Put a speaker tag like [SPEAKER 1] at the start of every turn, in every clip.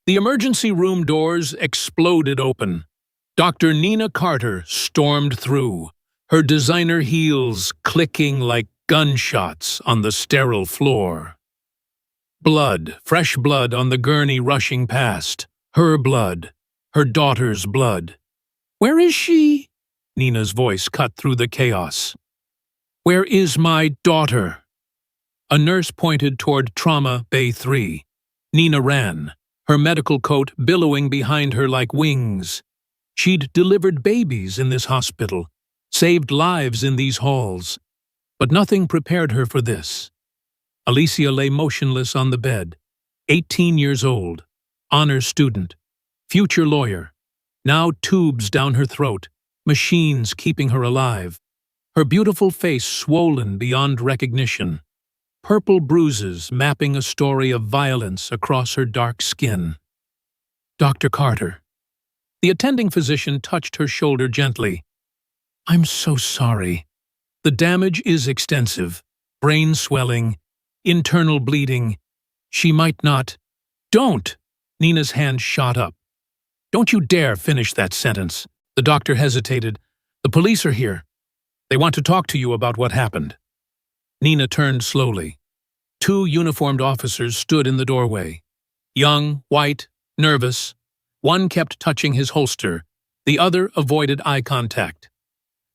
[SPEAKER 1] The emergency room doors exploded open. Dr. Nina Carter stormed through, her designer heels clicking like gunshots on the sterile floor. Blood, fresh blood on the gurney rushing past. Her blood, her daughter's blood. "Where is she?" Nina's voice cut through the chaos. "Where is my daughter?" A nurse pointed toward Trauma Bay 3. Nina ran, her medical coat billowing behind her like wings. She'd delivered babies in this hospital, saved lives in these halls, but nothing prepared her for this. Alicia lay motionless on the bed, 18 years old, honor student, future lawyer, now tubes down her throat, machines keeping her alive, her beautiful face swollen beyond recognition, purple bruises mapping a story of violence across her dark skin. "Dr. Carter." The attending physician touched her shoulder gently. "I'm so sorry. The damage is extensive. Brain swelling, internal bleeding. She might not—" "Don't!" Nina's hand shot up. "Don't you dare finish that sentence." The doctor hesitated. "The police are here. They want to talk to you about what happened." Nina turned slowly. 2 uniformed officers stood in the doorway. Young, white, nervous. One kept touching his holster. The other avoided eye contact.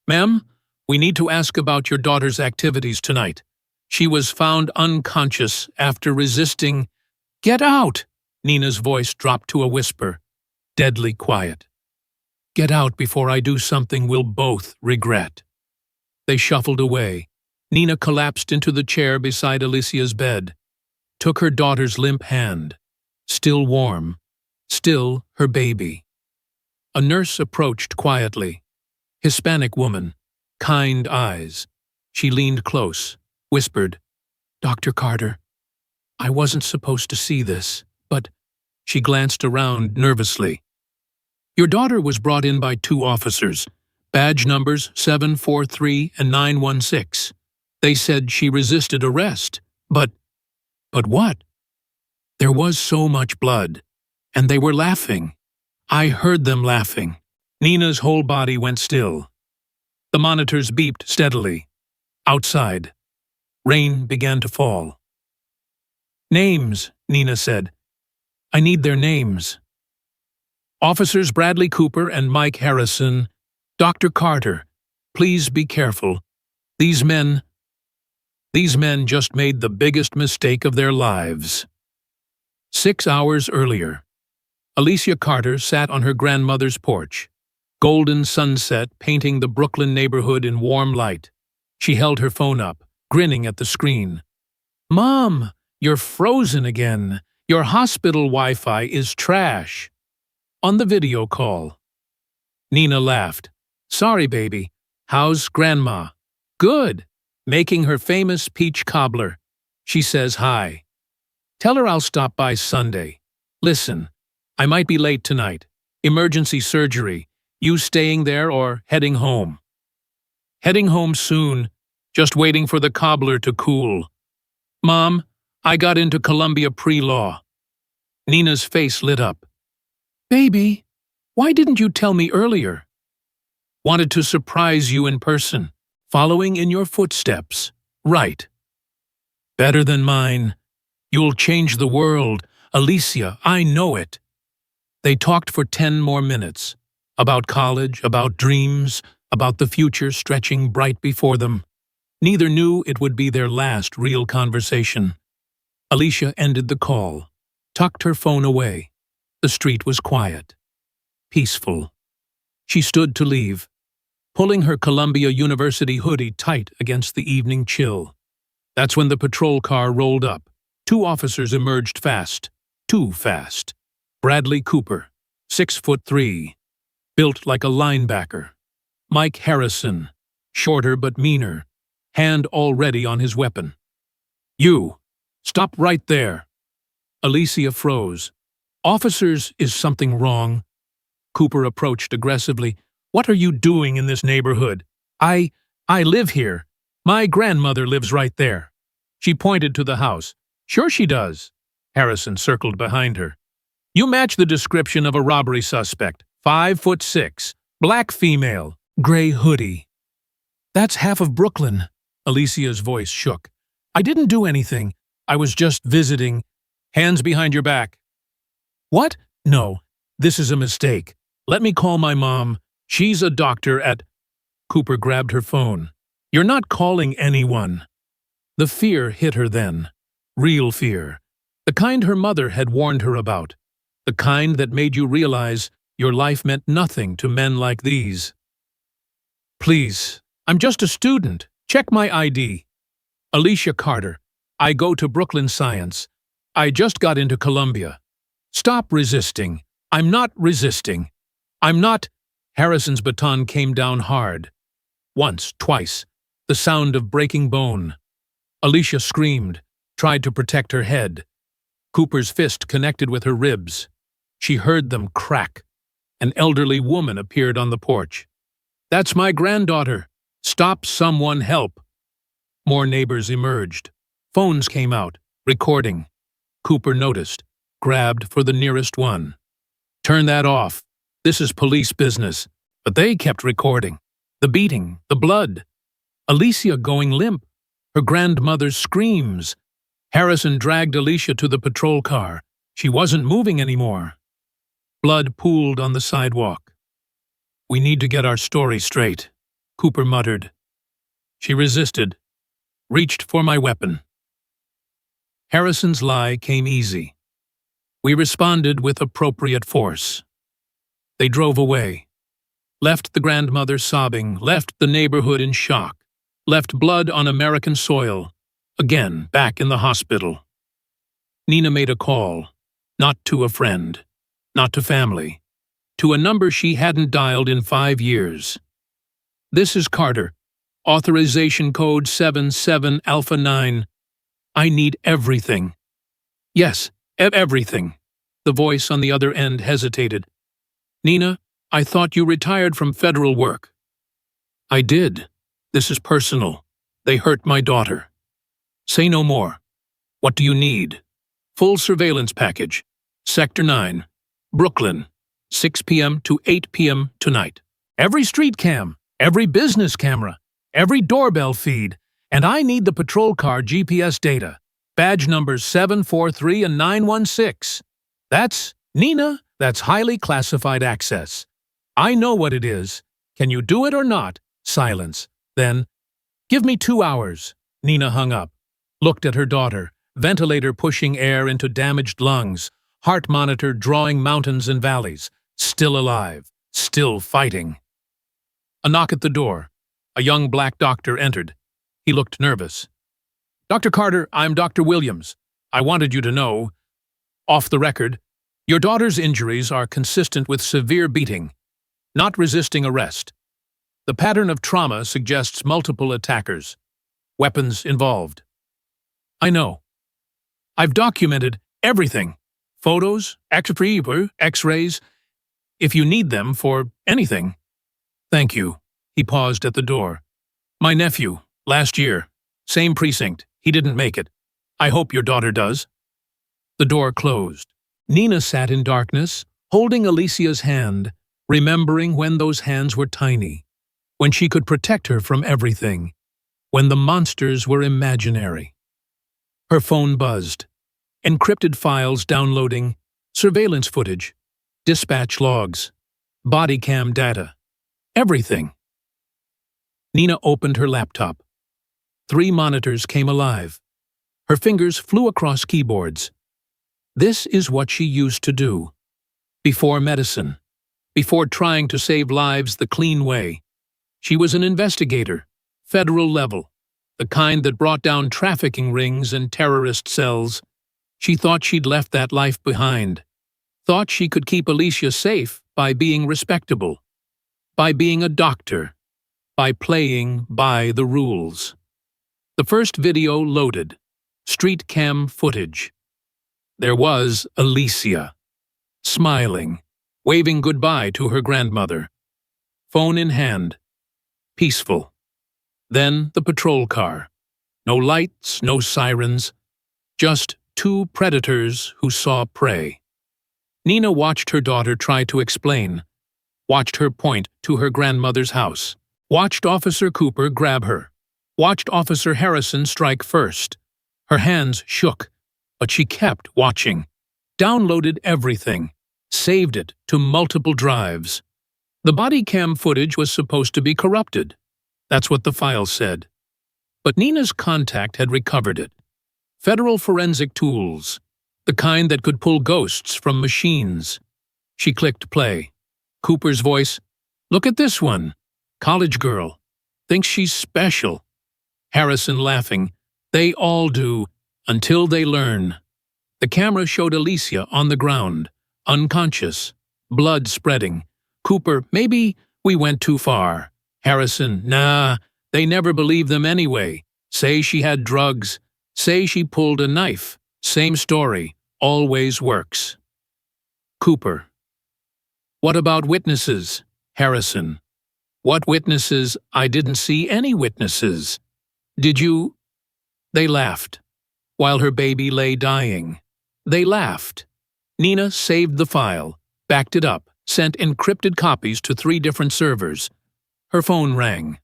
[SPEAKER 1] "Ma'am, we need to ask about your daughter's activities tonight. She was found unconscious after resisting—" "Get out!" Nina's voice dropped to a whisper, deadly quiet. "Get out before I do something we'll both regret." They shuffled away. Nina collapsed into the chair beside Alicia's bed, took her daughter's limp hand, still warm, still her baby. A nurse approached quietly. Hispanic woman, kind eyes. She leaned close, whispered, "Dr. Carter, I wasn't supposed to see this, but—" She glanced around nervously. "Your daughter was brought in by 2 officers, badge numbers 743 and 916. They said she resisted arrest, but what? There was so much blood, and they were laughing. I heard them laughing." Nina's whole body went still. The monitors beeped steadily. Outside, rain began to fall. "Names," Nina said. "I need their names." "Officers Bradley Cooper and Mike Harrison. Dr. Carter, please be careful. These men just made the biggest mistake of their lives." 6 hours earlier, Alicia Carter sat on her grandmother's porch, golden sunset painting the Brooklyn neighborhood in warm light. She held her phone up, grinning at the screen. "Mom, you're frozen again. Your hospital Wi-Fi is trash." On the video call, Nina laughed. "Sorry, baby. How's Grandma?" "Good. Making her famous peach cobbler. She says hi. Tell her I'll stop by Sunday. Listen, I might be late tonight. Emergency surgery. You staying there or heading home?" "Heading home soon. Just waiting for the cobbler to cool. Mom, I got into Columbia pre-law." Nina's face lit up. "Baby, why didn't you tell me earlier?" "Wanted to surprise you in person. Following in your footsteps. Right. Better than mine. You'll change the world. Alicia, I know it." They talked for 10 more minutes. About college, about dreams, about the future stretching bright before them. Neither knew it would be their last real conversation. Alicia ended the call, tucked her phone away. The street was quiet, peaceful. She stood to leave, pulling her Columbia University hoodie tight against the evening chill. That's when the patrol car rolled up. 2 officers emerged fast, too fast. Bradley Cooper, 6'3", built like a linebacker. Mike Harrison, shorter but meaner, hand already on his weapon. "You, stop right there." Alicia froze. "Officers, is something wrong?" Cooper approached aggressively. "What are you doing in this neighborhood? I live here. My grandmother lives right there." She pointed to the house. "Sure she does." Harrison circled behind her. You match the description of a robbery suspect. 5'6", black female, gray hoodie. That's half of Brooklyn. Alicia's voice shook. I didn't do anything. I was just visiting. Hands behind your back. What? No, this is a mistake. Let me call my mom. She's a doctor at... Cooper grabbed her phone. You're not calling anyone. The fear hit her then. Real fear. The kind her mother had warned her about. The kind that made you realize your life meant nothing to men like these. Please, I'm just a student. Check my ID. Alicia Carter. I go to Brooklyn Science. I just got into Columbia. Stop resisting. I'm not resisting. I'm not... Harrison's baton came down hard. Once, twice. The sound of breaking bone. Alicia screamed, tried to protect her head. Cooper's fist connected with her ribs. She heard them crack. An elderly woman appeared on the porch. That's my granddaughter. Stop, someone help. More neighbors emerged. Phones came out, recording. Cooper noticed, grabbed for the nearest one. Turn that off. This is police business. But they kept recording. The beating, the blood. Alicia going limp. Her grandmother's screams. Harrison dragged Alicia to the patrol car. She wasn't moving anymore. Blood pooled on the sidewalk. We need to get our story straight, Cooper muttered. She resisted, reached for my weapon. Harrison's lie came easy. We responded with appropriate force. They drove away. Left the grandmother sobbing, left the neighborhood in shock, left blood on American soil, again back in the hospital. Nina made a call, not to a friend, not to family, to a number she hadn't dialed in 5 years. This is Carter, authorization code 77 Alpha 9. I need everything. Yes, everything. The voice on the other end hesitated. Nina, I thought you retired from federal work. I did. This is personal. They hurt my daughter. Say no more. What do you need? Full surveillance package. Sector 9. Brooklyn. 6 p.m. to 8 p.m. tonight. Every street cam, every business camera, every doorbell feed, and I need the patrol car GPS data. Badge numbers 743 and 916. That's, Nina, that's highly classified access. I know what it is. Can you do it or not? Silence. Then, give me 2 hours. Nina hung up, looked at her daughter, ventilator pushing air into damaged lungs, heart monitor drawing mountains and valleys, still alive, still fighting. A knock at the door. A young black doctor entered. He looked nervous. Dr. Carter, I'm Dr. Williams. I wanted you to know, off the record, your daughter's injuries are consistent with severe beating, not resisting arrest. The pattern of trauma suggests multiple attackers, weapons involved. I know. I've documented everything. Photos, X-rays, if you need them for anything. Thank you. He paused at the door. My nephew, last year, same precinct. He didn't make it. I hope your daughter does. The door closed. Nina sat in darkness, holding Alicia's hand, remembering when those hands were tiny, when she could protect her from everything, when the monsters were imaginary. Her phone buzzed. Encrypted files downloading, surveillance footage, dispatch logs, body cam data, everything. Nina opened her laptop. 3 monitors came alive. Her fingers flew across keyboards. This is what she used to do. Before medicine, before trying to save lives the clean way. She was an investigator, federal level, the kind that brought down trafficking rings and terrorist cells. She thought she'd left that life behind. Thought she could keep Alicia safe by being respectable, by being a doctor, by playing by the rules. The first video loaded. Street cam footage. There was Alicia, smiling, waving goodbye to her grandmother. Phone in hand. Peaceful. Then the patrol car. No lights, no sirens. Just 2 predators who saw prey. Nina watched her daughter try to explain, watched her point to her grandmother's house, watched Officer Cooper grab her, watched Officer Harrison strike first. Her hands shook, but she kept watching. Downloaded everything, saved it to multiple drives. The body cam footage was supposed to be corrupted. That's what the file said. But Nina's contact had recovered it. Federal forensic tools, the kind that could pull ghosts from machines. She clicked play. Cooper's voice, "Look at this one. College girl. Thinks she's special." Harrison laughing, "They all do, until they learn." The camera showed Alicia on the ground, unconscious, blood spreading. Cooper, "Maybe we went too far." Harrison, "Nah, they never believe them anyway. Say she had drugs. Say she pulled a knife. Same story. Always works." Cooper, "What about witnesses?" Harrison, "What witnesses? I didn't see any witnesses." "Did you?" They laughed, while her baby lay dying. They laughed. Nina saved the file, backed it up, sent encrypted copies to 3 different servers. Her phone rang.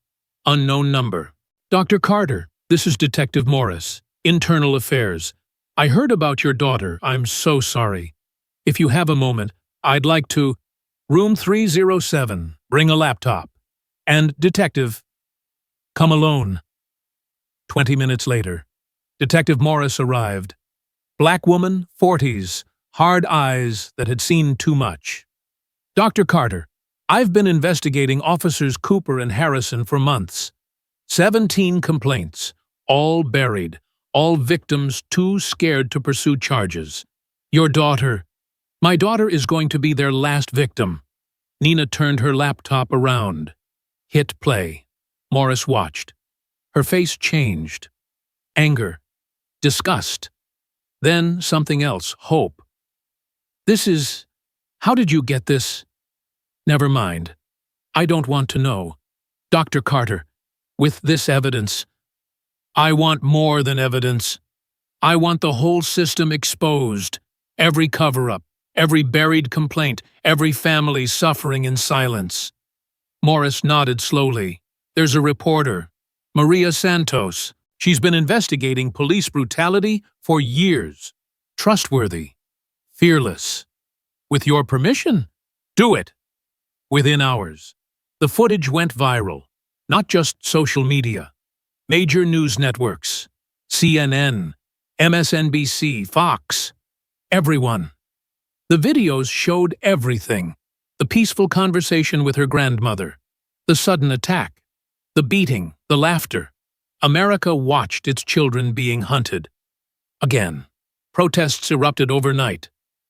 [SPEAKER 1] Unknown number. "Dr. Carter, this is Detective Morris, Internal Affairs. I heard about your daughter. I'm so sorry. If you have a moment, I'd like to—" "Room 307. Bring a laptop. And, Detective, come alone." 20 minutes later, Detective Morris arrived. Black woman, 40s, hard eyes that had seen too much. "Dr. Carter, I've been investigating Officers Cooper and Harrison for months. 17 complaints, all buried, all victims too scared to pursue charges. Your daughter, my daughter is going to be their last victim." Nina turned her laptop around. Hit play. Morris watched. Her face changed. Anger. Disgust. Then something else, hope. "This is... How did you get this?" "Never mind. I don't want to know. Dr. Carter, with this evidence..." "I want more than evidence. I want the whole system exposed. Every cover-up, every buried complaint, every family suffering in silence." Morris nodded slowly. "There's a reporter, Maria Santos. She's been investigating police brutality for years. Trustworthy. Fearless. With your permission? Do it." Within hours, the footage went viral. Not just social media. Major news networks. CNN, MSNBC, Fox. Everyone. The videos showed everything. The peaceful conversation with her grandmother. The sudden attack. The beating, the laughter. America watched its children being hunted. Again, protests erupted overnight.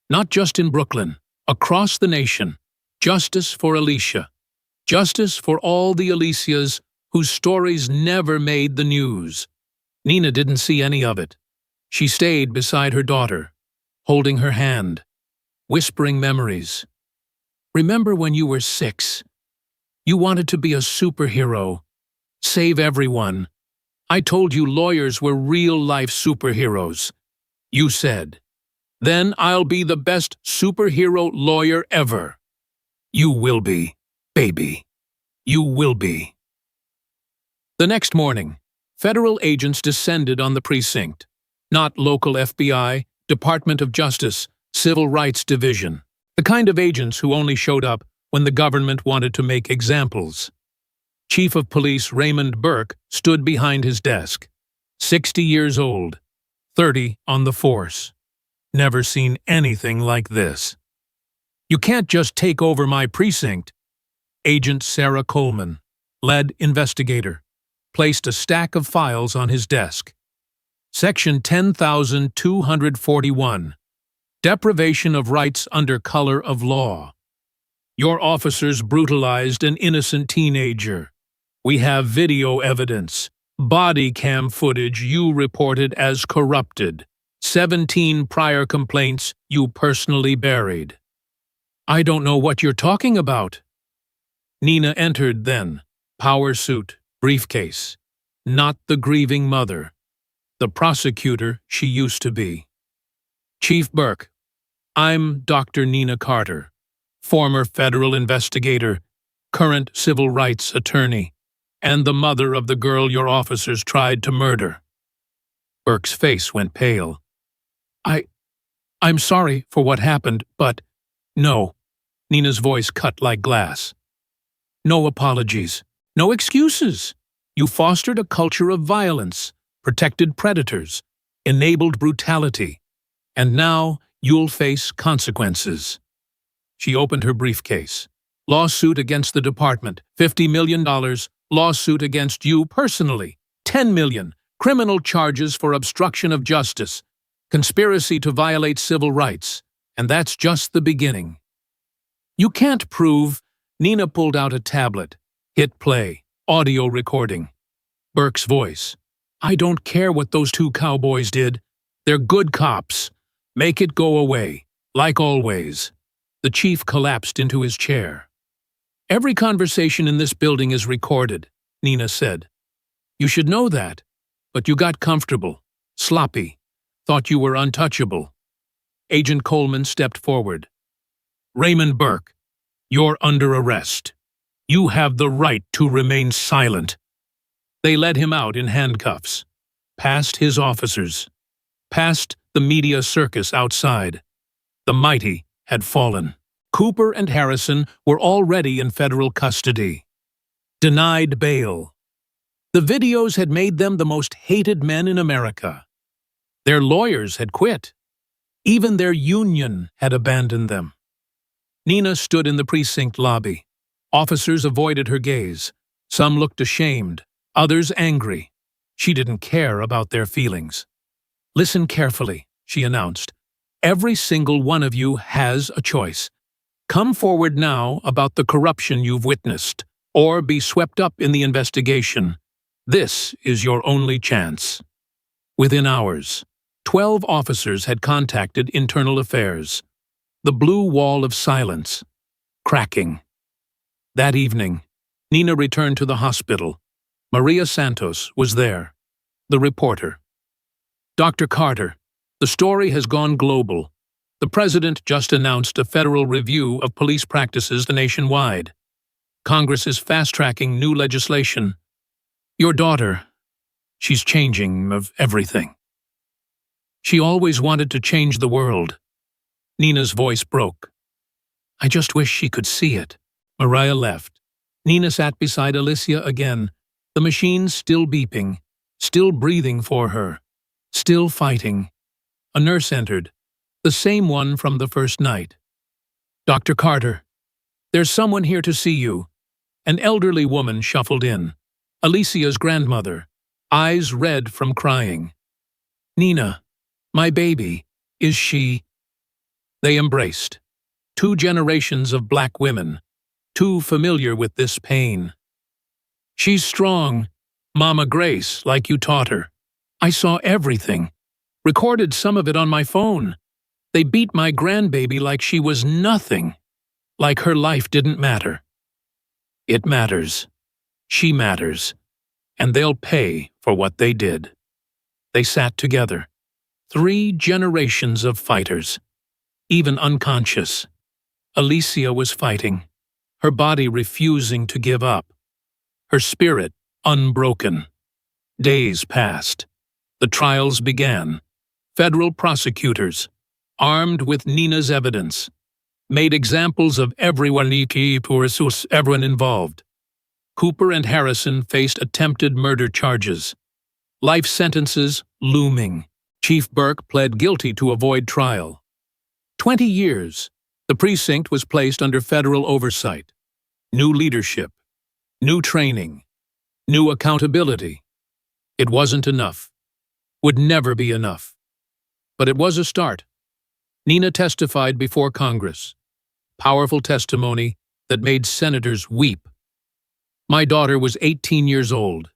[SPEAKER 1] Not just in Brooklyn, across the nation. Justice for Alicia. Justice for all the Alicias whose stories never made the news. Nina didn't see any of it. She stayed beside her daughter, holding her hand, whispering memories. "Remember when you were 6? You wanted to be a superhero. Save everyone. I told you lawyers were real-life superheroes. You said, 'Then I'll be the best superhero lawyer ever.' You will be, baby. You will be." The next morning, federal agents descended on the precinct. Not local FBI, Department of Justice, Civil Rights Division. The kind of agents who only showed up when the government wanted to make examples. Chief of Police Raymond Burke stood behind his desk. 60 years old, 30 on the force. Never seen anything like this. "You can't just take over my precinct." Agent Sarah Coleman, lead investigator, placed a stack of files on his desk. Section 10,241. Deprivation of rights under color of law. Your officers brutalized an innocent teenager. We have video evidence. Body cam footage you reported as corrupted. 17 prior complaints you personally buried. "I don't know what you're talking about." Nina entered then. Power suit, briefcase. Not the grieving mother. The prosecutor she used to be. "Chief Burke, I'm Dr. Nina Carter, former federal investigator, current civil rights attorney, and the mother of the girl your officers tried to murder." Burke's face went pale. I'm sorry for what happened, but no." Nina's voice cut like glass. "No apologies. No excuses. You fostered a culture of violence, protected predators, enabled brutality, and now you'll face consequences." She opened her briefcase. "Lawsuit against the department, $50 million. Lawsuit against you personally, $10 million. Criminal charges for obstruction of justice, conspiracy to violate civil rights, and that's just the beginning." "You can't prove—" Nina pulled out a tablet. Hit play. Audio recording. Burke's voice. "I don't care what those two cowboys did. They're good cops. Make it go away, like always." The chief collapsed into his chair. "Every conversation in this building is recorded," Nina said. "You should know that, but you got comfortable, sloppy, thought you were untouchable." Agent Coleman stepped forward. "Raymond Burke, you're under arrest. You have the right to remain silent." They led him out in handcuffs, past his officers, past the media circus outside. The mighty had fallen. Cooper and Harrison were already in federal custody. Denied bail. The videos had made them the most hated men in America. Their lawyers had quit. Even their union had abandoned them. Nina stood in the precinct lobby. Officers avoided her gaze. Some looked ashamed, others angry. She didn't care about their feelings. "Listen carefully," she announced. "Every single one of you has a choice. Come forward now about the corruption you've witnessed, or be swept up in the investigation. This is your only chance." Within hours, 12 officers had contacted Internal Affairs. The blue wall of silence, cracking. That evening, Nina returned to the hospital. Maria Santos was there, the reporter. "Dr. Carter, the story has gone global. The president just announced a federal review of police practices nationwide. Congress is fast-tracking new legislation. Your daughter, she's changing of everything. She always wanted to change the world." Nina's voice broke. "I just wish she could see it." Maria left. Nina sat beside Alicia again, the machine still beeping, still breathing for her, still fighting. A nurse entered, the same one from the first night. "Dr. Carter, there's someone here to see you." An elderly woman shuffled in, Alicia's grandmother, eyes red from crying. "Nina, my baby, is she—" They embraced. 2 generations of black women, too familiar with this pain. "She's strong, Mama Grace, like you taught her. I saw everything. Recorded some of it on my phone. They beat my grandbaby like she was nothing, like her life didn't matter. It matters. She matters. And they'll pay for what they did." They sat together. 3 generations of fighters, even unconscious. Alicia was fighting, her body refusing to give up, her spirit unbroken. Days passed. The trials began. Federal prosecutors, armed with Nina's evidence, made examples of everyone involved. Cooper and Harrison faced attempted murder charges. Life sentences looming. Chief Burke pled guilty to avoid trial. 20 years. The precinct was placed under federal oversight. New leadership, new training, new accountability. It wasn't enough. Would never be enough. But it was a start. Nina testified before Congress. Powerful testimony that made senators weep. "My daughter was 18 years old.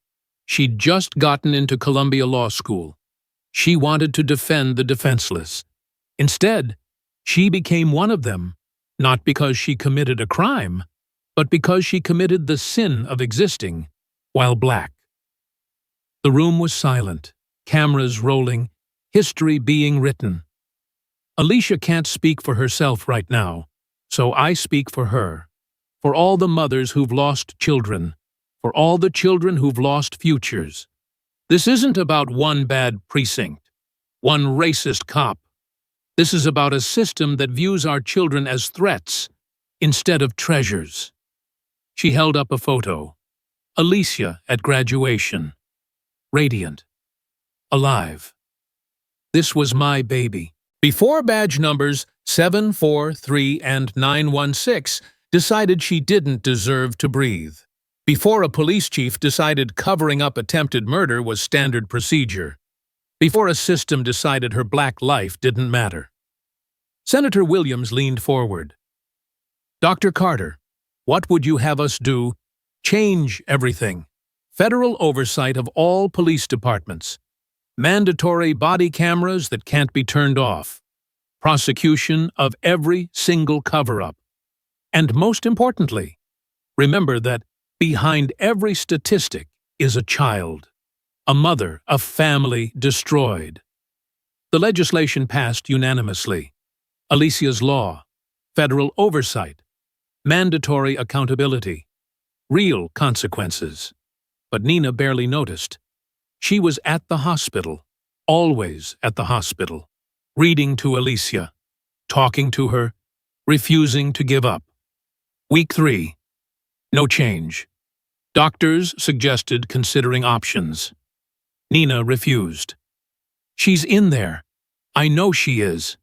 [SPEAKER 1] She'd just gotten into Columbia Law School. She wanted to defend the defenseless. Instead, she became one of them, not because she committed a crime, but because she committed the sin of existing while black." The room was silent, cameras rolling, history being written. Alicia can't speak for herself right now, so I speak for her. For all the mothers who've lost children. For all the children who've lost futures. This isn't about one bad precinct, one racist cop. This is about a system that views our children as threats instead of treasures. She held up a photo. Alicia at graduation. Radiant. Alive. This was my baby. Before badge numbers 743 and 916 decided she didn't deserve to breathe. Before a police chief decided covering up attempted murder was standard procedure. Before a system decided her black life didn't matter. Senator Williams leaned forward. Dr. Carter, what would you have us do? Change everything. Federal oversight of all police departments. Mandatory body cameras that can't be turned off. Prosecution of every single cover-up. And most importantly, remember that behind every statistic is a child, a mother, a family destroyed. The legislation passed unanimously. Alicia's law, federal oversight, mandatory accountability, real consequences. But Nina barely noticed. She was at the hospital, always at the hospital, reading to Alicia, talking to her, refusing to give up. Week 3. No change. Doctors suggested considering options. Nina refused. She's in there. I know she is.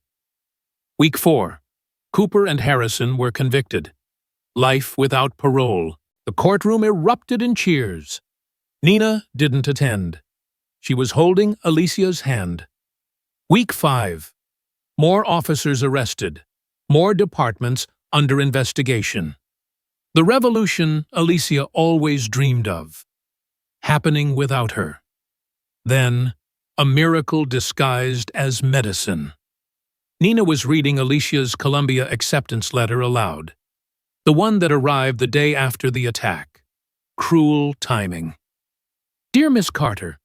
[SPEAKER 1] Week 4. Cooper and Harrison were convicted. Life without parole. The courtroom erupted in cheers. Nina didn't attend. She was holding Alicia's hand. Week 5. More officers arrested. More departments under investigation. The revolution Alicia always dreamed of. Happening without her. Then, a miracle disguised as medicine. Nina was reading Alicia's Columbia acceptance letter aloud. The one that arrived the day after the attack. Cruel timing. Dear Miss Carter,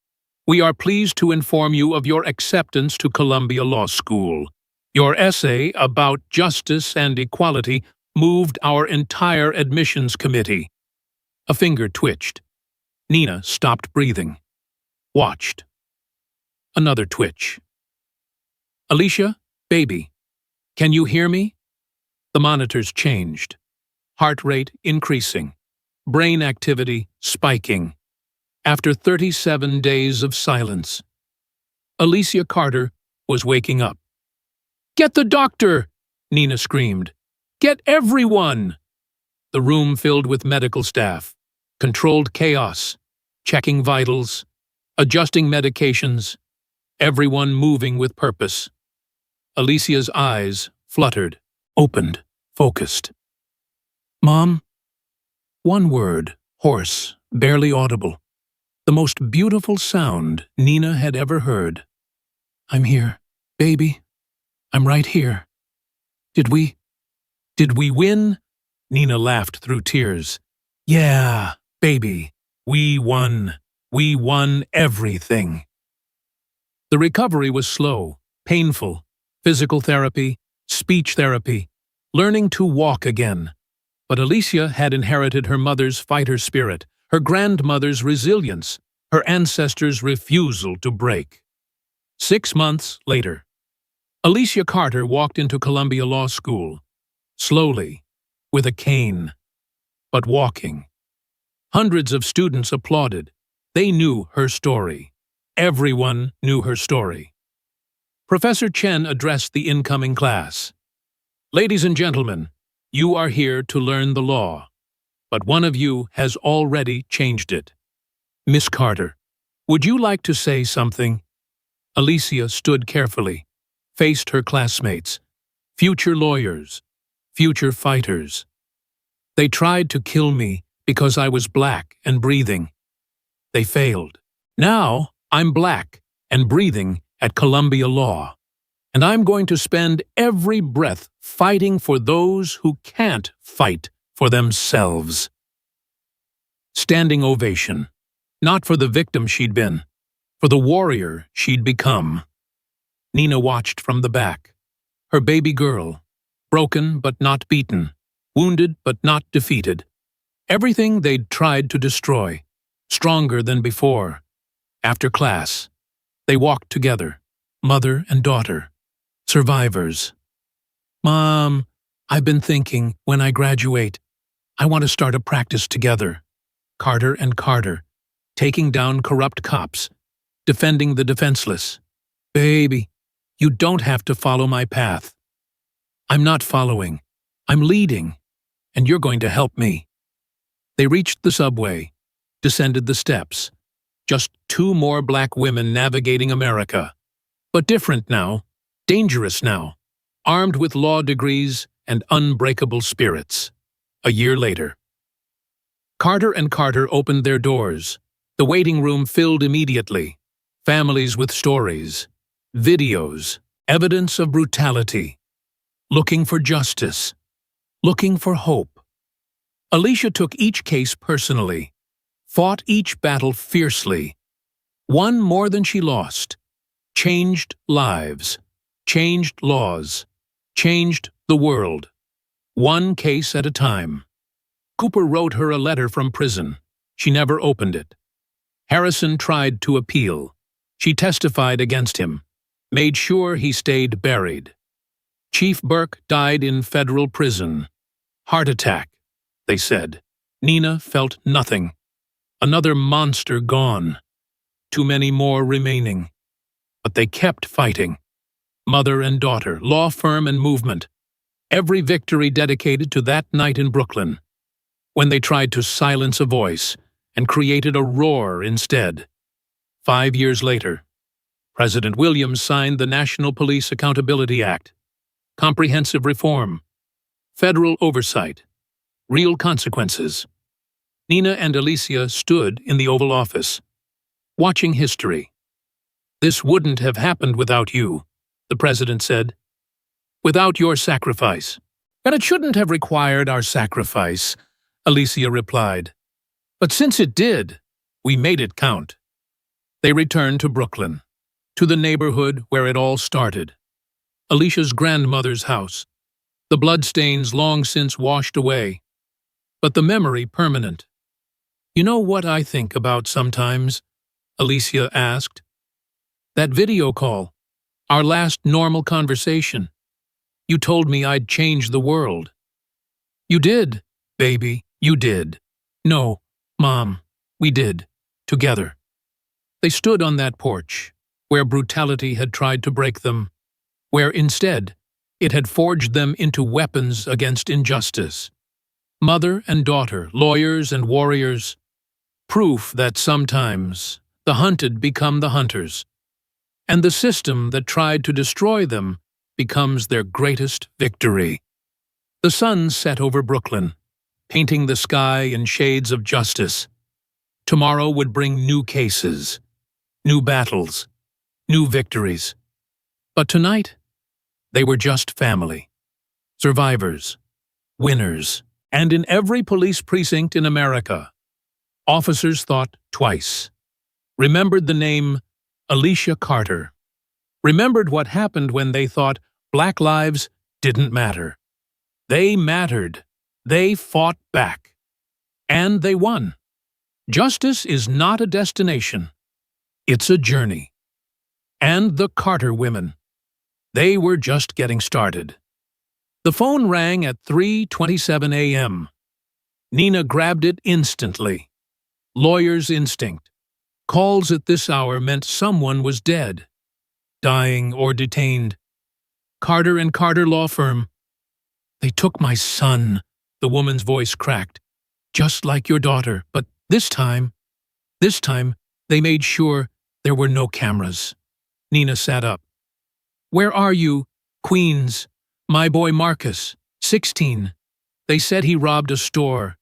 [SPEAKER 1] we are pleased to inform you of your acceptance to Columbia Law School. Your essay about justice and equality moved our entire admissions committee. A finger twitched. Nina stopped breathing. Watched. Another twitch. Alicia, baby, can you hear me? The monitors changed. Heart rate increasing. Brain activity spiking. After 37 days of silence, Alicia Carter was waking up. Get the doctor! Nina screamed. Get everyone! The room filled with medical staff. Controlled chaos. Checking vitals. Adjusting medications. Everyone moving with purpose. Alicia's eyes fluttered, opened, focused. Mom? One word, hoarse, barely audible. The most beautiful sound Nina had ever heard. I'm here, baby. I'm right here. Did we win? Nina laughed through tears. Yeah, baby, we won. We won everything. The recovery was slow, painful. Physical therapy, speech therapy, learning to walk again. But Alicia had inherited her mother's fighter spirit, her grandmother's resilience, her ancestors' refusal to break. 6 months later, Alicia Carter walked into Columbia Law School, slowly, with a cane, but walking. Hundreds of students applauded. They knew her story. Everyone knew her story. Professor Chen addressed the incoming class. Ladies and gentlemen, you are here to learn the law, but one of you has already changed it. Miss Carter, would you like to say something? Alicia stood carefully, faced her classmates, future lawyers, future fighters. They tried to kill me because I was black and breathing. They failed. Now I'm black and breathing at Columbia Law, and I'm going to spend every breath fighting for those who can't fight for themselves. Standing ovation, not for the victim she'd been, for the warrior she'd become. Nina watched from the back. her baby girl, broken but not beaten, wounded but not defeated. Everything they'd tried to destroy, stronger than before. After class, they walked together, mother and daughter, survivors. "Mom, I've been thinking, when I graduate, I want to start a practice together. Carter and Carter, taking down corrupt cops, defending the defenseless. Baby, you don't have to follow my path. I'm not following, I'm leading, and you're going to help me." They reached the subway, descended the steps. Just two more black women navigating America. But different now, dangerous now, armed with law degrees and unbreakable spirits. A year later. Carter and Carter opened their doors. The waiting room filled immediately. Families with stories, videos, evidence of brutality. Looking for justice. Looking for hope. Alicia took each case personally, fought each battle fiercely, won more than she lost, changed lives, changed laws, changed the world, one case at a time. Cooper wrote her a letter from prison. She never opened it. Harrison tried to appeal. She testified against him, made sure he stayed buried. Chief Burke died in federal prison. Heart attack, they said. Nina felt nothing. Another monster gone. Too many more remaining. But they kept fighting. Mother and daughter, law firm and movement. Every victory dedicated to that night in Brooklyn, when they tried to silence a voice and created a roar instead. 5 years later, President Williams signed the National Police Accountability Act. Comprehensive reform. Federal oversight. Real consequences. Nina and Alicia stood in the Oval Office, watching history. "This wouldn't have happened without you," the president said. "Without your sacrifice." "And it shouldn't have required our sacrifice," Alicia replied. "But since it did, we made it count." They returned to Brooklyn, to the neighborhood where it all started. Alicia's grandmother's house. The bloodstains long since washed away, but the memory permanent. "You know what I think about sometimes?" Alicia asked. "That video call, our last normal conversation. You told me I'd change the world." "You did, baby, you did." "No, Mom, we did, together." They stood on that porch, where brutality had tried to break them, where instead it had forged them into weapons against injustice. Mother and daughter, lawyers and warriors, proof that sometimes the hunted become the hunters, and the system that tried to destroy them becomes their greatest victory. The sun set over Brooklyn, painting the sky in shades of justice. Tomorrow would bring new cases, new battles, new victories. But tonight, they were just family, survivors, winners. And in every police precinct in America, officers thought twice, remembered the name Alicia Carter, remembered what happened when they thought black lives didn't matter. They mattered. They fought back. And they won. Justice is not a destination. It's a journey. And the Carter women. They were just getting started. The phone rang at 3:27 a.m. Nina grabbed it instantly. Lawyer's instinct. Calls at this hour meant someone was dead, dying or detained. "Carter and Carter Law Firm." "They took my son," the woman's voice cracked. "Just like your daughter, but this time, they made sure there were no cameras." Nina sat up. "Where are you, Queens? My boy Marcus, 16. They said he robbed a store.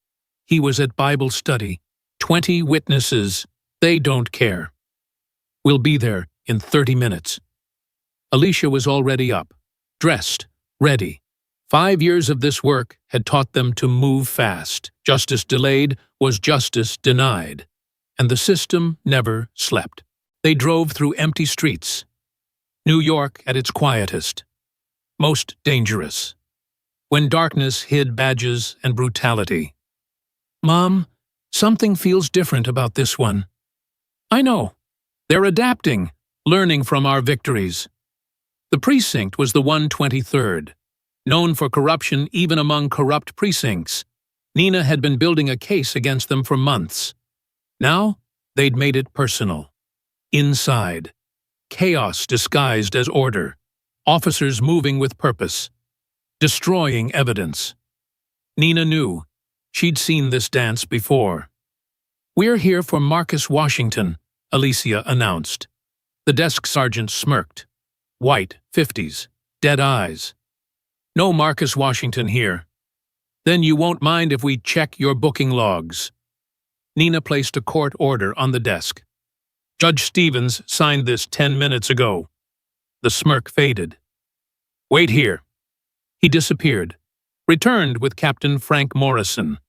[SPEAKER 1] He was at Bible study. 20 witnesses. They don't care. We'll be there in 30 minutes. Alicia was already up, dressed, ready. 5 years of this work had taught them to move fast. Justice delayed was justice denied. And the system never slept. They drove through empty streets. New York at its quietest. most dangerous. When darkness hid badges and brutality. Mom, something feels different about this one. I know. They're adapting, learning from our victories. The precinct was the 123rd. Known for corruption even among corrupt precincts, Nina had been building a case against them for months. Now, they'd made it personal. Inside. Chaos disguised as order. Officers moving with purpose. Destroying evidence. Nina knew. She'd seen this dance before. We're here for Marcus Washington, Alicia announced. The desk sergeant smirked. White, 50s, dead eyes. No Marcus Washington here. Then you won't mind if we check your booking logs. Nina placed a court order on the desk. Judge Stevens signed this 10 minutes ago. The smirk faded. Wait here. He disappeared, returned with Captain Frank Morrison,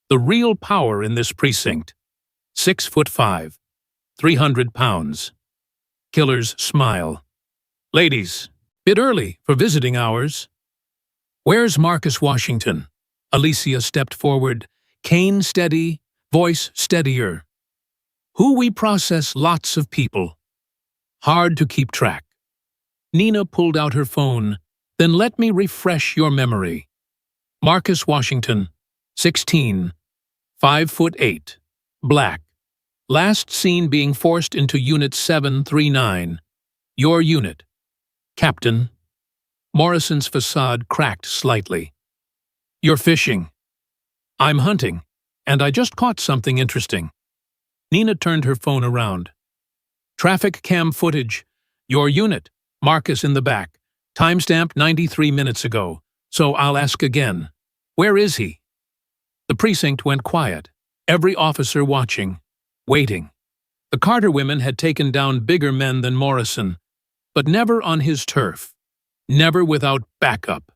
[SPEAKER 1] the real power in this precinct. 6'5", 300 pounds. Killer's smile. Ladies, bit early for visiting hours. Where's Marcus Washington? Alicia stepped forward, cane steady, voice steadier. Who we process lots of people. Hard to keep track. Nina pulled out her phone. Then let me refresh your memory. Marcus Washington, 16, 5'8", black. Last seen being forced into Unit 739. Your unit. Captain. Morrison's facade cracked slightly. You're fishing. I'm hunting, and I just caught something interesting. Nina turned her phone around. Traffic cam footage. Your unit. Marcus in the back. Timestamp 93 minutes ago, so I'll ask again. Where is he? The precinct went quiet, every officer watching, waiting. The Carter women had taken down bigger men than Morrison, but never on his turf, never without backup.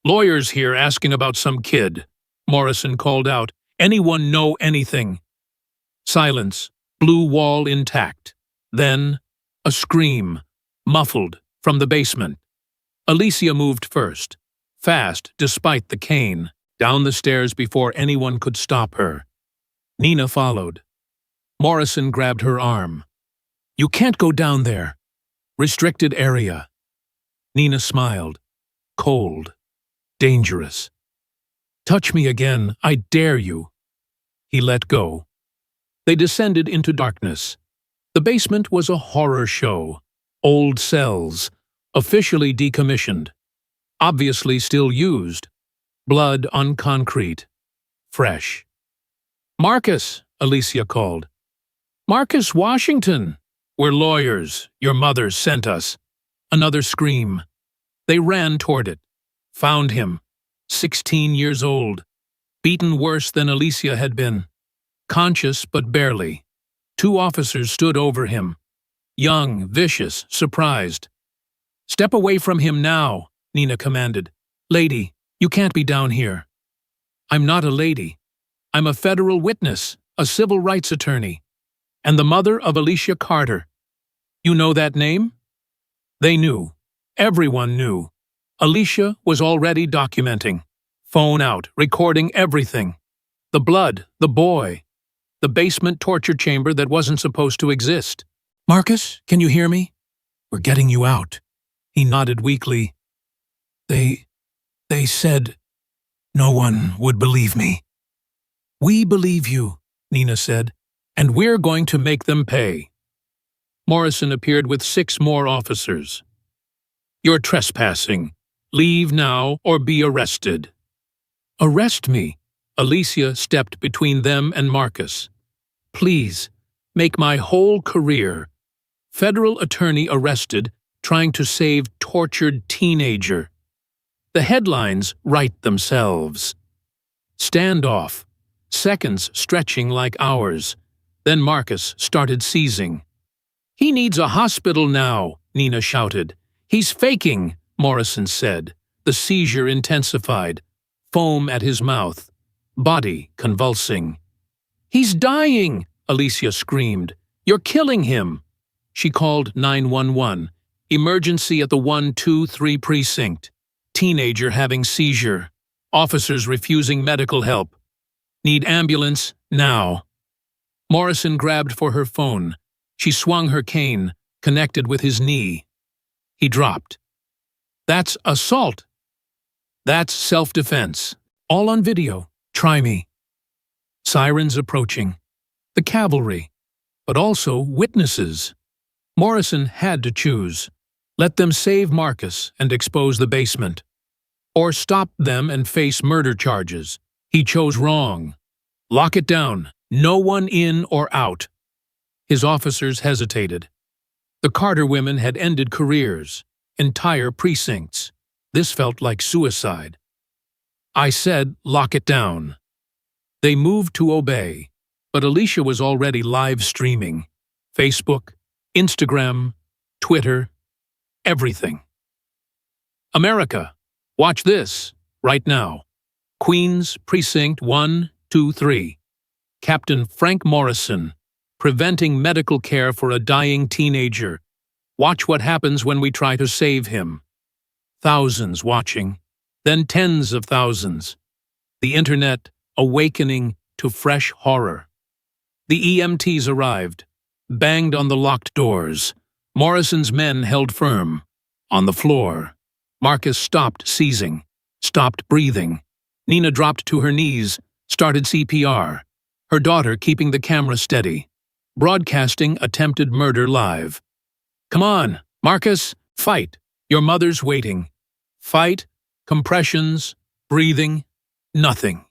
[SPEAKER 1] Lawyers here asking about some kid, Morrison called out. Anyone know anything? Silence, blue wall intact. Then, a scream, muffled, from the basement. Alicia moved first, fast despite the cane, down the stairs before anyone could stop her. Nina followed. Morrison grabbed her arm. You can't go down there. Restricted area. Nina smiled. Cold. Dangerous. Touch me again, I dare you. He let go. They descended into darkness. The basement was a horror show. Old cells. Officially decommissioned. Obviously still used. Blood on concrete. Fresh. Marcus, Alicia called. Marcus Washington. We're lawyers. Your mother sent us. Another scream. They ran toward it. Found him. 16 years old. Beaten worse than Alicia had been. Conscious but barely. 2 officers stood over him. Young, vicious, surprised. Step away from him now, Nina commanded. Lady, you can't be down here. I'm not a lady. I'm a federal witness, a civil rights attorney, and the mother of Alicia Carter. You know that name? They knew. Everyone knew. Alicia was already documenting. Phone out, recording everything. The blood, the boy, the basement torture chamber that wasn't supposed to exist. Marcus, can you hear me? We're getting you out. He nodded weakly. They said no one would believe me. We believe you, Nina said, and we're going to make them pay. Morrison appeared with 6 more officers. You're trespassing. Leave now or be arrested. Arrest me. Alicia stepped between them and Marcus. Please, make my whole career. Federal attorney arrested, trying to save tortured teenager. The headlines write themselves. Standoff. Seconds stretching like hours. Then Marcus started seizing. He needs a hospital now, Nina shouted. He's faking, Morrison said. The seizure intensified. Foam at his mouth. Body convulsing. He's dying, Alicia screamed. You're killing him. She called 911. Emergency at the 123 precinct. Teenager having seizure. Officers refusing medical help. Need ambulance now. Morrison grabbed for her phone. She swung her cane, connected with his knee. He dropped. That's assault. That's self-defense. All on video. Try me. Sirens approaching. The cavalry, but also witnesses. Morrison had to choose. Let them save Marcus and expose the basement, or stop them and face murder charges. He chose wrong. Lock it down. No one in or out. His officers hesitated. The Carter women had ended careers, entire precincts. This felt like suicide. I said, lock it down. They moved to obey, but Alicia was already live streaming. Facebook, Instagram, Twitter, everything. America, watch this, right now. Queens, Precinct 123. Captain Frank Morrison, preventing medical care for a dying teenager. Watch what happens when we try to save him. Thousands watching, then tens of thousands. The internet awakening to fresh horror. The EMTs arrived, banged on the locked doors. Morrison's men held firm. On the floor, Marcus stopped seizing, stopped breathing. Nina dropped to her knees, started CPR. Her daughter keeping the camera steady, broadcasting attempted murder live. Come on, Marcus, fight. Your mother's waiting. Fight, compressions, breathing, nothing.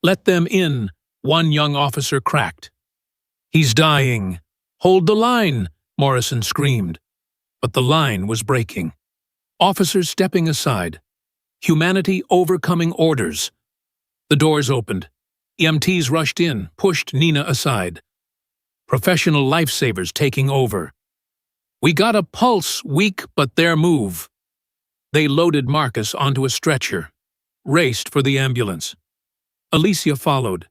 [SPEAKER 1] Let them in, one young officer cracked. He's dying. Hold the line, Morrison screamed. But the line was breaking. Officers stepping aside. Humanity overcoming orders. The doors opened. EMTs rushed in, pushed Nina aside. Professional lifesavers taking over. We got a pulse, weak but their move. They loaded Marcus onto a stretcher, raced for the ambulance. Alicia followed,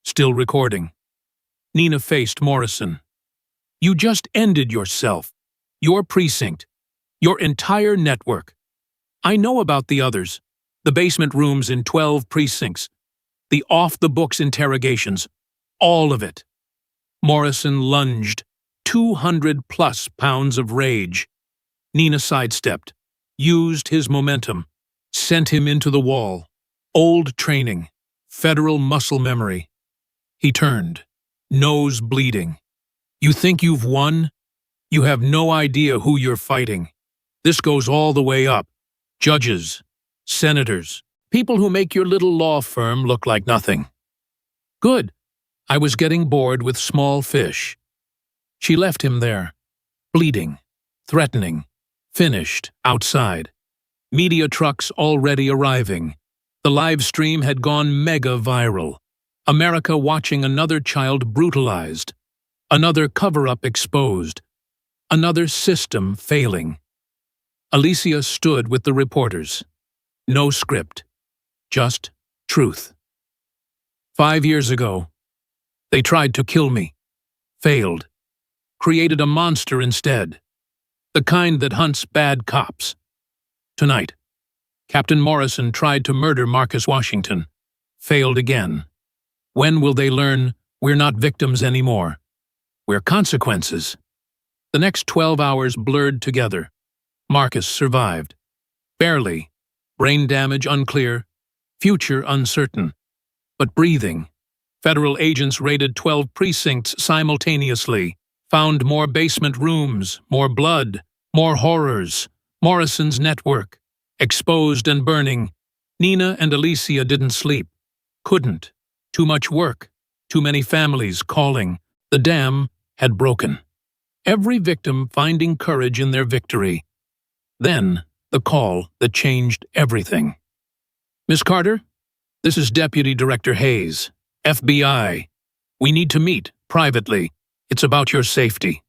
[SPEAKER 1] still recording. Nina faced Morrison. You just ended yourself, your precinct, your entire network. I know about the others, the basement rooms in 12 precincts, the off-the-books interrogations, all of it. Morrison lunged, 200+ pounds of rage. Nina sidestepped, used his momentum, sent him into the wall. Old training, federal muscle memory. He turned, nose bleeding. You think you've won? You have no idea who you're fighting. This goes all the way up. Judges, senators, people who make your little law firm look like nothing. Good. I was getting bored with small fish. She left him there, bleeding, threatening, finished, outside. Media trucks already arriving. The live stream had gone mega viral. America watching another child brutalized, another cover-up exposed, another system failing. Alicia stood with the reporters. No script, just truth. 5 years ago, they tried to kill me, failed, created a monster instead, the kind that hunts bad cops. Tonight, Captain Morrison tried to murder Marcus Washington, failed again. When will they learn we're not victims anymore? We're consequences. The next 12 hours blurred together. Marcus survived. Barely. Brain damage unclear. Future uncertain. But breathing. Federal agents raided 12 precincts simultaneously, found more basement rooms, more blood, more horrors. Morrison's network. Exposed and burning. Nina and Alicia didn't sleep. Couldn't. Too much work. Too many families calling. The dam had broken. Every victim finding courage in their victory. Then, the call that changed everything. Miss Carter, this is Deputy Director Hayes, FBI. We need to meet, privately. It's about your safety.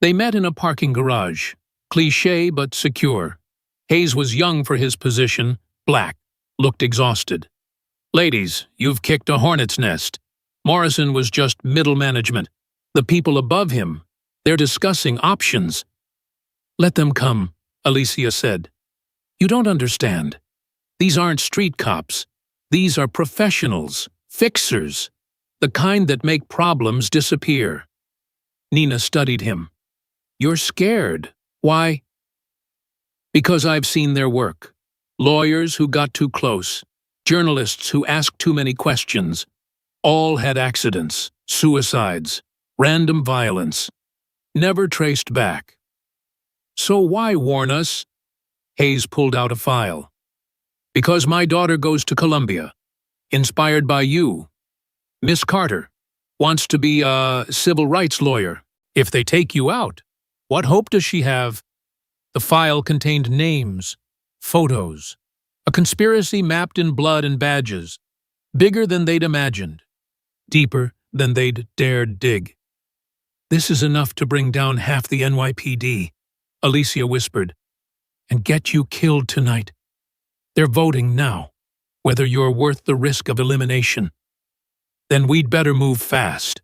[SPEAKER 1] They met in a parking garage. Cliché but secure. Hayes was young for his position, black, looked exhausted. Ladies, you've kicked a hornet's nest. Morrison was just middle management. The people above him, they're discussing options. Let them come, Alicia said. You don't understand. These aren't street cops. These are professionals, fixers, the kind that make problems disappear. Nina studied him. You're scared. Why? Because I've seen their work. Lawyers who got too close, journalists who asked too many questions. All had accidents, suicides, random violence, never traced back. So why warn us? Hayes pulled out a file. Because my daughter goes to Columbia, inspired by you. Miss Carter wants to be a civil rights lawyer. If they take you out, what hope does she have? The file contained names, photos, a conspiracy mapped in blood and badges, bigger than they'd imagined, deeper than they'd dared dig. This is enough to bring down half the NYPD, Alicia whispered, and get you killed tonight. They're voting now, whether you're worth the risk of elimination. Then we'd better move fast.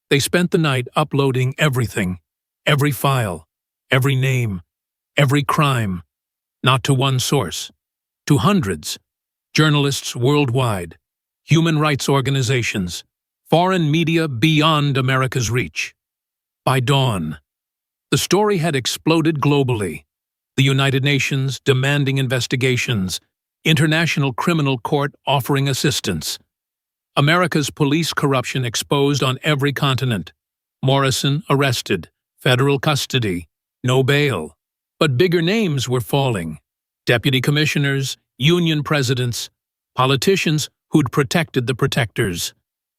[SPEAKER 1] They spent the night uploading everything, every file, every name, every crime, not to one source, to hundreds, journalists worldwide, human rights organizations, foreign media beyond America's reach. By dawn, the story had exploded globally. The United Nations demanding investigations, International Criminal Court offering assistance. America's police corruption exposed on every continent. Morrison arrested, federal custody, no bail. But bigger names were falling. Deputy commissioners, union presidents, politicians who'd protected the protectors.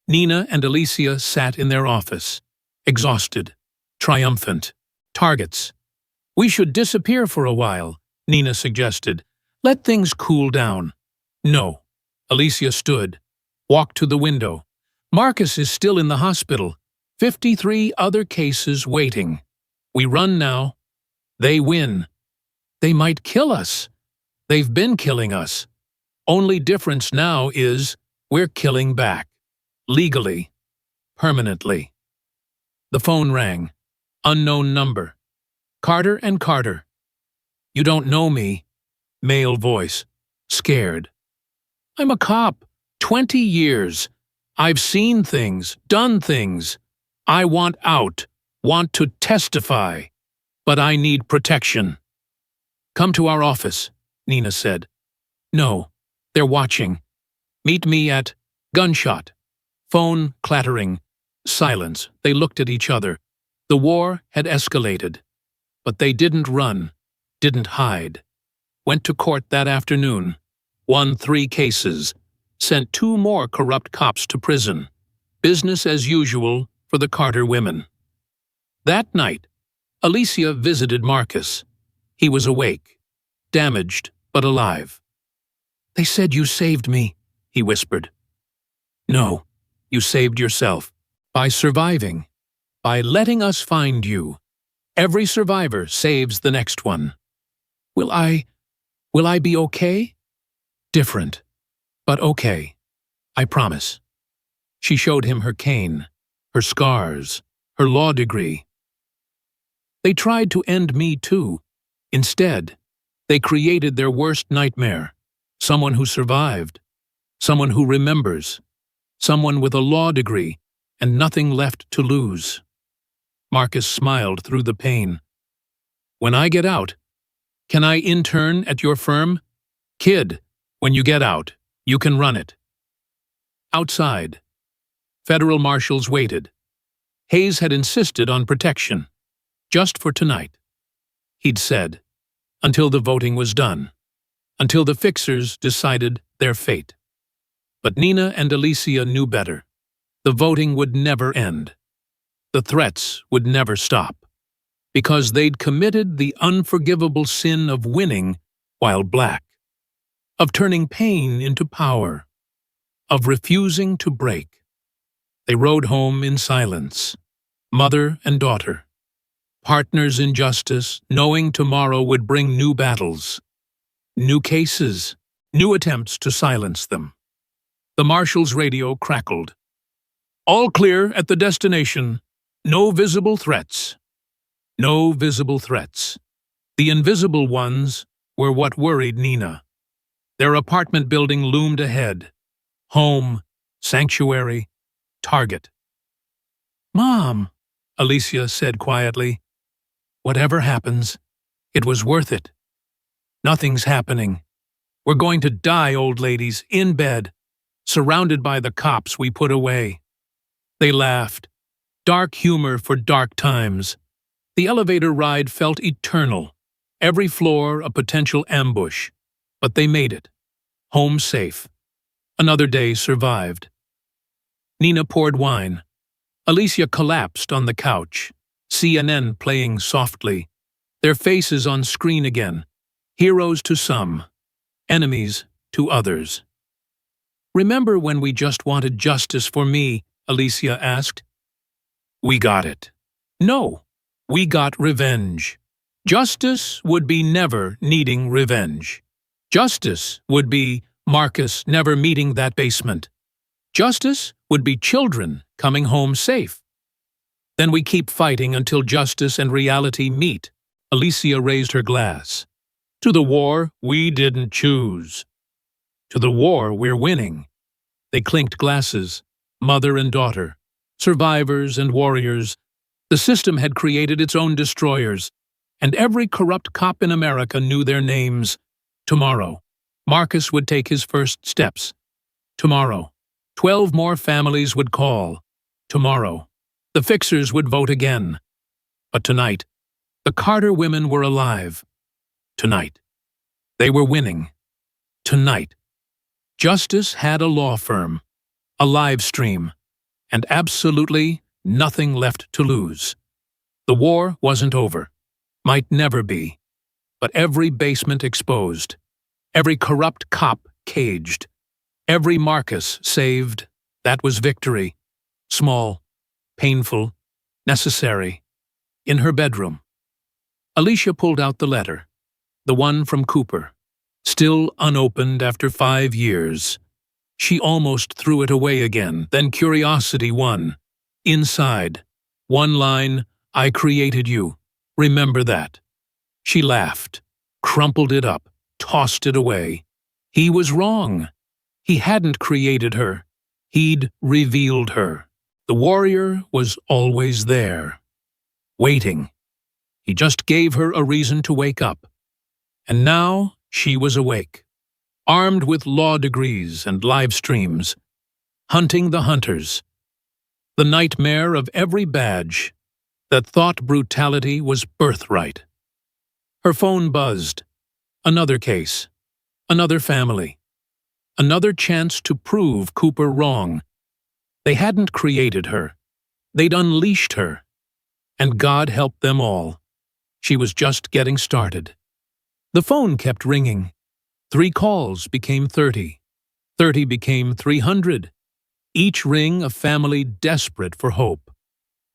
[SPEAKER 1] Nina and Alicia sat in their office, exhausted, triumphant. Targets. We should disappear for a while, Nina suggested. Let things cool down. No. Alicia stood, walked to the window. Marcus is still in the hospital. 53 other cases waiting. We run now. They win. They might kill us. They've been killing us. Only difference now is we're killing back. Legally. Permanently. The phone rang. Unknown number. Carter and Carter. You don't know me. Male voice. Scared. I'm a cop. 20 years. I've seen things, done things. I want out, want to testify. But I need protection. Come to our office, Nina said. No, they're watching. Meet me at gunshot. Phone clattering. Silence. They looked at each other. The war had escalated. But they didn't run, didn't hide. Went to court that afternoon. Won 3 cases. Sent 2 more corrupt cops to prison. Business as usual for the Carter women. That night, Alicia visited Marcus. He was awake, damaged but alive. They said you saved me, he whispered. No, you saved yourself. By surviving. By letting us find you. Every survivor saves the next one. Will I be okay? Different, but okay. I promise. She showed him her cane, her scars, her law degree. They tried to end me too. Instead, they created their worst nightmare. Someone who survived. Someone who remembers. Someone with a law degree and nothing left to lose. Marcus smiled through the pain. When I get out, can I intern at your firm? Kid, when you get out, you can run it. Outside, federal marshals waited. Hayes had insisted on protection, just for tonight. He'd said, until the voting was done, until the fixers decided their fate. But Nina and Alicia knew better. The voting would never end. The threats would never stop, because they'd committed the unforgivable sin of winning while black, of turning pain into power, of refusing to break. They rode home in silence, mother and daughter, partners in justice, knowing tomorrow would bring new battles, new cases, new attempts to silence them. The marshal's radio crackled. All clear at the destination. No visible threats. No visible threats. The invisible ones were what worried Nina. Their apartment building loomed ahead. Home, sanctuary, target. "Mom," Alicia said quietly, "whatever happens, it was worth it. Nothing's happening. We're going to die, old ladies, in bed, surrounded by the cops we put away." They laughed. Dark humor for dark times. The elevator ride felt eternal. Every floor a potential ambush. But they made it. Home safe. Another day survived. Nina poured wine. Alicia collapsed on the couch. CNN playing softly. Their faces on screen again. Heroes to some. Enemies to others. "Remember when we just wanted justice for me?" Alicia asked. "We got it." "No, we got revenge." Justice would be never needing revenge. Justice would be Marcus never meeting that basement. Justice would be children coming home safe. Then we keep fighting until justice and reality meet. Alicia raised her glass. "To the war we didn't choose. To the war we're winning." They clinked glasses, mother and daughter, survivors and warriors. The system had created its own destroyers, and every corrupt cop in America knew their names. Tomorrow, Marcus would take his first steps. Tomorrow, 12 more families would call. Tomorrow, the fixers would vote again. But tonight, the Carter women were alive. Tonight, they were winning. Tonight, justice had a law firm, a live stream, and absolutely nothing left to lose. The war wasn't over. Might never be. But every basement exposed. Every corrupt cop caged. Every Marcus saved. That was victory. Small, painful, necessary. In her bedroom. Alicia pulled out the letter. The one from Cooper. Still unopened after 5 years. She almost threw it away again, then curiosity won. Inside, one line, "I created you. Remember that." She laughed, crumpled it up, tossed it away. He was wrong. He hadn't created her. He'd revealed her. The warrior was always there. Waiting. He just gave her a reason to wake up. And now she was awake. Armed with law degrees and live streams. Hunting the hunters. The nightmare of every badge that thought brutality was birthright. Her phone buzzed. Another case. Another family. Another chance to prove Cooper wrong. They hadn't created her. They'd unleashed her. And God help them all. She was just getting started. The phone kept ringing. 3 calls became 30. 30 became 300. Each ring a family desperate for hope.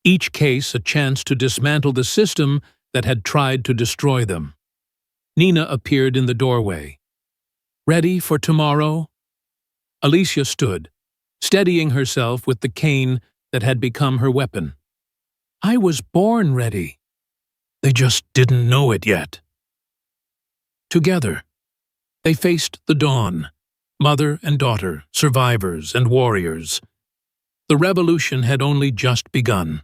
[SPEAKER 1] Each case a chance to dismantle the system that had tried to destroy them. Nina appeared in the doorway. "Ready for tomorrow?" Alicia stood, steadying herself with the cane that had become her weapon. "I was born ready. They just didn't know it yet." Together, they faced the dawn, mother and daughter, survivors and warriors. The revolution had only just begun.